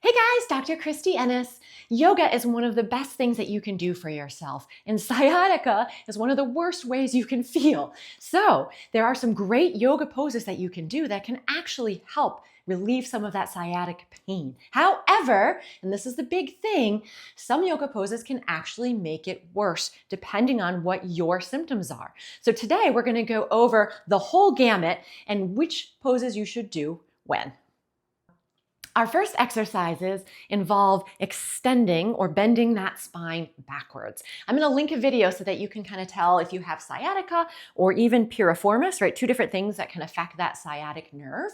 Hey guys, Dr. Christy Ennis. Yoga is one of the best things that you can do for yourself, and sciatica is one of the worst ways you can feel. So there are some great yoga poses that you can do that can actually help relieve some of that sciatic pain. However, and this is the big thing, some yoga poses can actually make it worse depending on what your symptoms are. So today we're going to go over the whole gamut and which poses you should do when. Our first exercises involve extending or bending that spine backwards. I'm going to link a video so that you can kind of tell if you have sciatica or even piriformis, right? Two different things that can affect that sciatic nerve.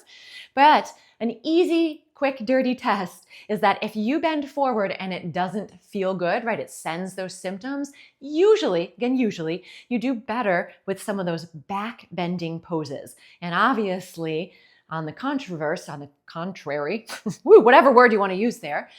But an easy, quick, dirty test is that if you bend forward and it doesn't feel good, right? It sends those symptoms. Usually, you do better with some of those back bending poses. And obviously, on the contrary, whatever word you want to use there,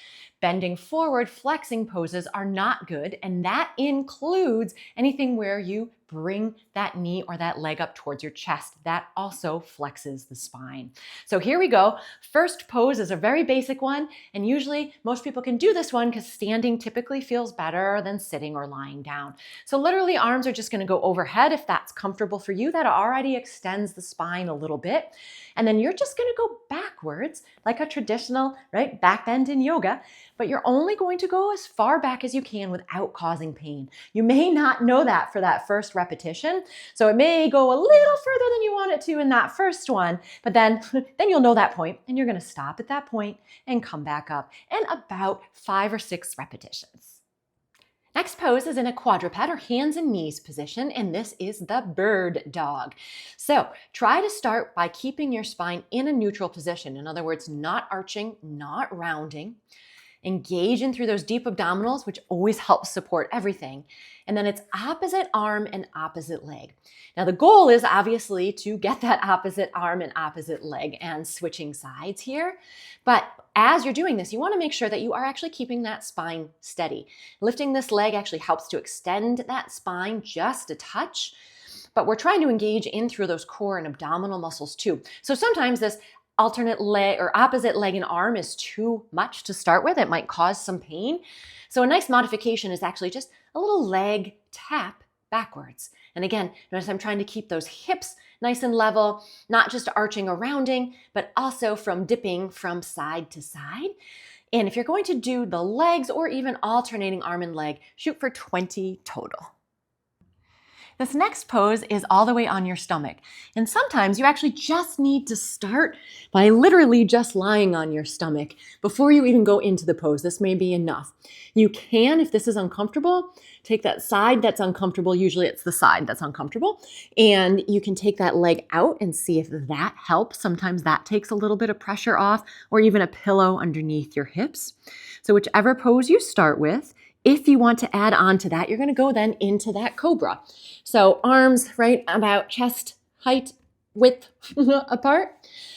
bending forward, flexing poses are not good. And that includes anything where you bring that knee or that leg up towards your chest. That also flexes the spine. So here we go. First pose is a very basic one. And usually most people can do this one because standing typically feels better than sitting or lying down. So literally arms are just going to go overhead if that's comfortable for you. That already extends the spine a little bit. And then you're just going to go backwards like a traditional, right, back bend in yoga. But you're only going to go as far back as you can without causing pain. You may not know that for that first repetition. So it may go a little further than you want it to in that first one, but then you'll know that point and you're going to stop at that point and come back up in about 5 or 6 repetitions. Next pose is in a quadruped or hands and knees position, and this is the bird dog. So try to start by keeping your spine in a neutral position. In other words, not arching, not rounding. Engage in through those deep abdominals, which always helps support everything. And then it's opposite arm and opposite leg. Now the goal is obviously to get that opposite arm and opposite leg and switching sides here. But as you're doing this, you want to make sure that you are actually keeping that spine steady. Lifting this leg actually helps to extend that spine just a touch. But we're trying to engage in through those core and abdominal muscles too. So sometimes this alternate leg or opposite leg and arm is too much to start with. It might cause some pain. So a nice modification is actually just a little leg tap backwards. And again, notice I'm trying to keep those hips nice and level, not just arching or rounding, but also from dipping from side to side. And if you're going to do the legs or even alternating arm and leg, shoot for 20 total. This next pose is all the way on your stomach. And sometimes you actually just need to start by literally just lying on your stomach before you even go into the pose. This may be enough. You can, if this is uncomfortable, take that side that's uncomfortable. Usually it's the side that's uncomfortable. And you can take that leg out and see if that helps. Sometimes that takes a little bit of pressure off, or even a pillow underneath your hips. So whichever pose you start with, if you want to add on to that, you're going to go then into that cobra. So arms right about chest height, width apart.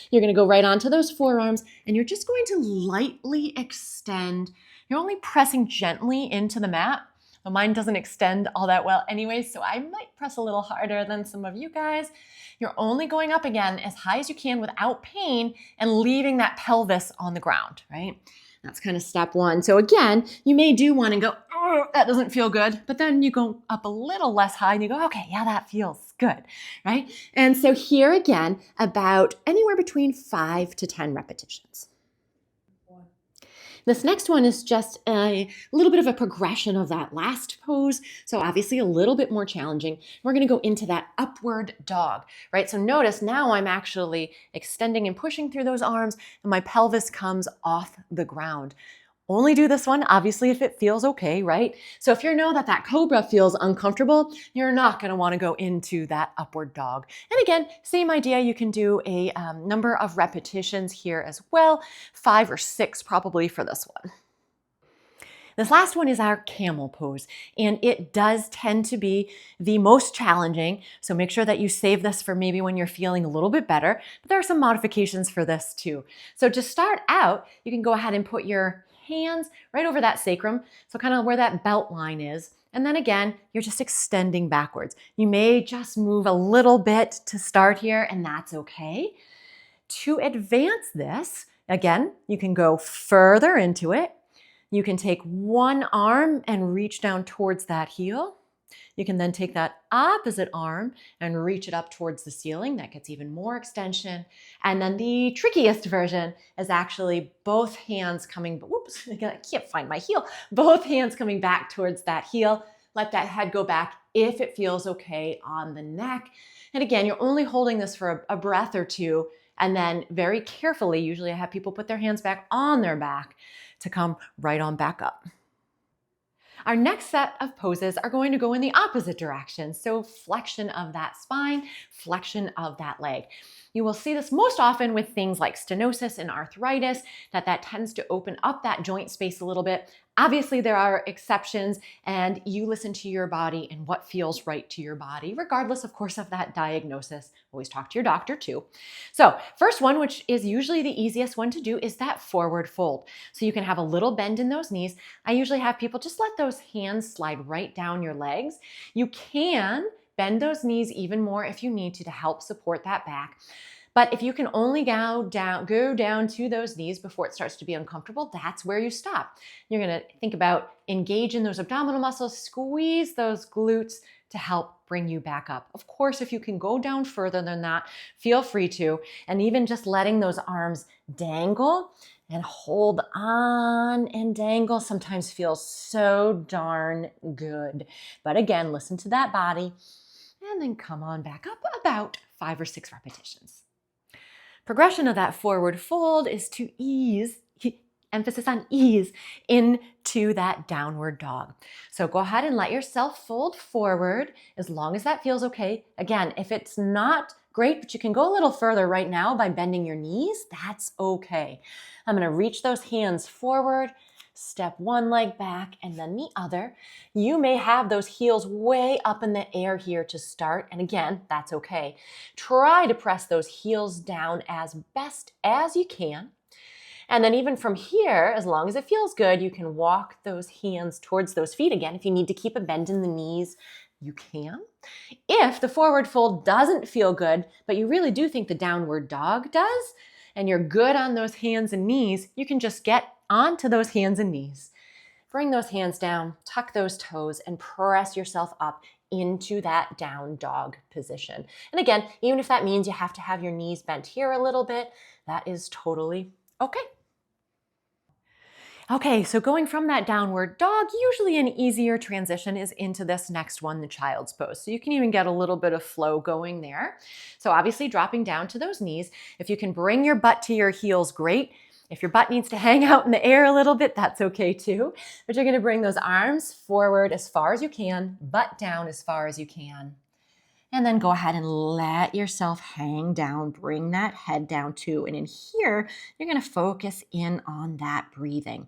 You're going to go right onto those forearms and you're just going to lightly extend. You're only pressing gently into the mat. Well, mine doesn't extend all that well anyway, so I might press a little harder than some of you guys. You're only going up again as high as you can without pain and leaving that pelvis on the ground, right? That's kind of step one. So again, you may do one and go, oh, that doesn't feel good. But then you go up a little less high and you go, okay, yeah, that feels good, right? And so here again, about anywhere between 5 to 10 repetitions. This next one is just a little bit of a progression of that last pose. So obviously a little bit more challenging. We're going to go into that upward dog, right? So notice now I'm actually extending and pushing through those arms and my pelvis comes off the ground. Only do this one, obviously, if it feels okay, right? So if you know that that cobra feels uncomfortable, you're not going to want to go into that upward dog. And again, same idea. You can do a number of repetitions here as well, 5 or 6 probably for this one. This last one is our camel pose, and it does tend to be the most challenging. So make sure that you save this for maybe when you're feeling a little bit better. But there are some modifications for this too. So to start out, you can go ahead and put your hands right over that sacrum, so kind of where that belt line is. And then again, you're just extending backwards. You may just move a little bit to start here, and that's okay. To advance this, Again, you can go further into it. You can take one arm and reach down towards that heel. You can then take that opposite arm and reach it up towards the ceiling. That gets even more extension. And then the trickiest version is actually both hands coming, whoops, I can't find my heel. Both hands coming back towards that heel. Let that head go back if it feels okay on the neck. And again, you're only holding this for a breath or two. And then very carefully, usually I have people put their hands back on their back to come right on back up. Our next set of poses are going to go in the opposite direction. So flexion of that spine, flexion of that leg. You will see this most often with things like stenosis and arthritis, that tends to open up that joint space a little bit. Obviously, there are exceptions, and you listen to your body and what feels right to your body, regardless, of course, of that diagnosis. Always talk to your doctor too. So first one, which is usually the easiest one to do, is that forward fold. So you can have a little bend in those knees. I usually have people just let those hands slide right down your legs. You can bend those knees even more if you need to help support that back. But if you can only go down to those knees before it starts to be uncomfortable, that's where you stop. You're gonna think about engaging those abdominal muscles, squeeze those glutes to help bring you back up. Of course, if you can go down further than that, feel free to. And even just letting those arms dangle and hold on and dangle sometimes feels so darn good. But again, listen to that body and then come on back up about 5 or 6 repetitions. Progression of that forward fold is to ease, emphasis on ease, into that downward dog. So go ahead and let yourself fold forward as long as that feels okay. Again, if it's not great, but you can go a little further right now by bending your knees, that's okay. I'm gonna reach those hands forward, step one leg back and then the other. You may have those heels way up in the air here to start. And again, that's okay. Try to press those heels down as best as you can. And then even from here, as long as it feels good, you can walk those hands towards those feet again. If you need to keep a bend in the knees, you can. If the forward fold doesn't feel good, but you really do think the downward dog does, and you're good on those hands and knees, you can just get onto those hands and knees. Bring those hands down, tuck those toes, and press yourself up into that down dog position. And again, even if that means you have to have your knees bent here a little bit, that is totally okay. Okay, so going from that downward dog, usually an easier transition is into this next one, the child's pose. So you can even get a little bit of flow going there. So obviously dropping down to those knees. If you can bring your butt to your heels, great. If your butt needs to hang out in the air a little bit, that's okay too. But you're gonna bring those arms forward as far as you can, butt down as far as you can. And then go ahead and let yourself hang down, bring that head down too. And in here, you're gonna focus in on that breathing.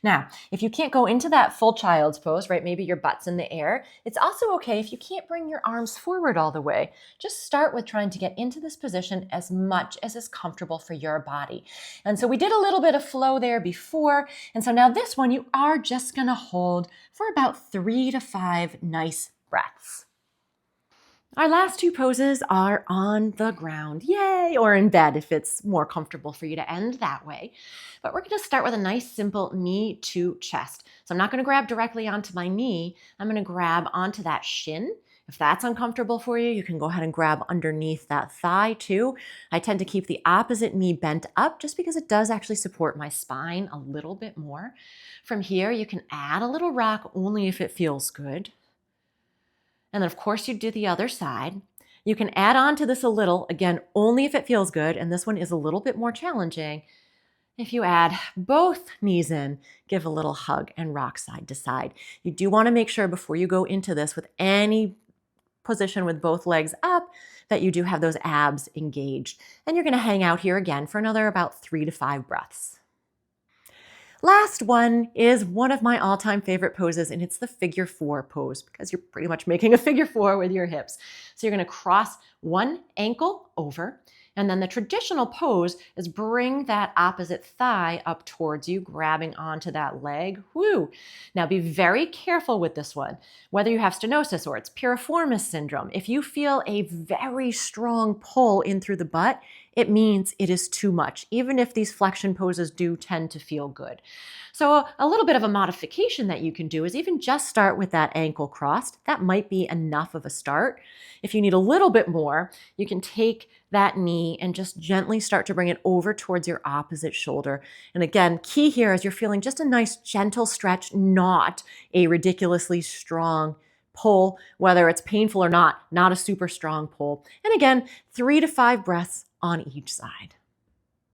Now, if you can't go into that full child's pose, right, maybe your butt's in the air, it's also okay if you can't bring your arms forward all the way. Just start with trying to get into this position as much as is comfortable for your body. And so we did a little bit of flow there before. And so now this one, you are just gonna hold for about 3 to 5 nice breaths. Our last 2 poses are on the ground, yay, or in bed if it's more comfortable for you to end that way. But we're gonna start with a nice simple knee to chest. So I'm not gonna grab directly onto my knee, I'm gonna grab onto that shin. If that's uncomfortable for you, you can go ahead and grab underneath that thigh too. I tend to keep the opposite knee bent up just because it does actually support my spine a little bit more. From here, you can add a little rock only if it feels good. And then of course you do the other side. You can add on to this a little, again, only if it feels good. And this one is a little bit more challenging. If you add both knees in, give a little hug and rock side to side. You do want to make sure before you go into this with any position with both legs up that you do have those abs engaged. And you're going to hang out here again for another about 3 to 5 breaths. Last one is one of my all-time favorite poses, and it's the figure 4 pose because you're pretty much making a figure 4 with your hips. So you're going to cross one ankle over, and then the traditional pose is bring that opposite thigh up towards you, grabbing onto that leg. Woo! Now be very careful with this one. Whether you have stenosis or it's piriformis syndrome, if you feel a very strong pull in through the butt, it means it is too much, even if these flexion poses do tend to feel good. So a little bit of a modification that you can do is even just start with that ankle crossed. That might be enough of a start. If you need a little bit more, you can take that knee and just gently start to bring it over towards your opposite shoulder. And again, key here is you're feeling just a nice gentle stretch, not a ridiculously strong pull, whether it's painful or not a super strong pull. And again, 3 to 5 breaths on each side.